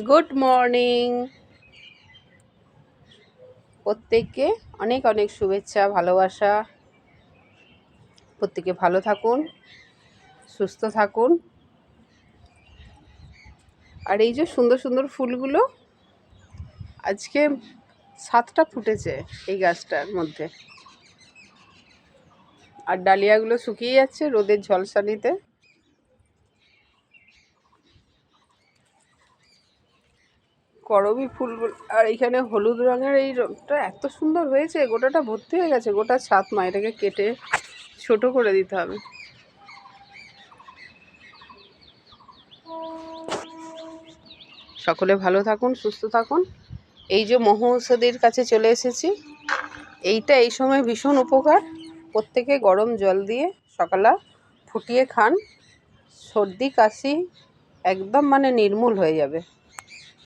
Good morning. প্রত্যেককে অনেক অনেক শুভেচ্ছা, ভালোবাসা। প্রত্যেকে ভালো থাকুন, সুস্থ থাকুন। আর এই যে সুন্দর সুন্দর ফুলগুলো আজকে 7টা ফুটেছে এই গাছটার মধ্যে। আর ডালিয়াগুলো শুকিয়ে যাচ্ছে রোদের ঝলসানিতে। করবী ফুলগুলো আর এইখানে হলুদ রঙের এই রঙটা এত সুন্দর হয়েছে, গোটাটা ভর্তি হয়ে গেছে, গোটা ছাদ। মা এটাকে কেটে ছোট করে দিতে হবে। সকলে ভালো থাকুন, সুস্থ থাকুন। এই যে মহৌষধির কাছে চলে এসেছি। এইটা এই সময় ভীষণ উপকার। প্রত্যেকে গরম জল দিয়ে সকালে ফুটিয়ে খান, সর্দি কাশি একদম নির্মূল হয়ে যাবে।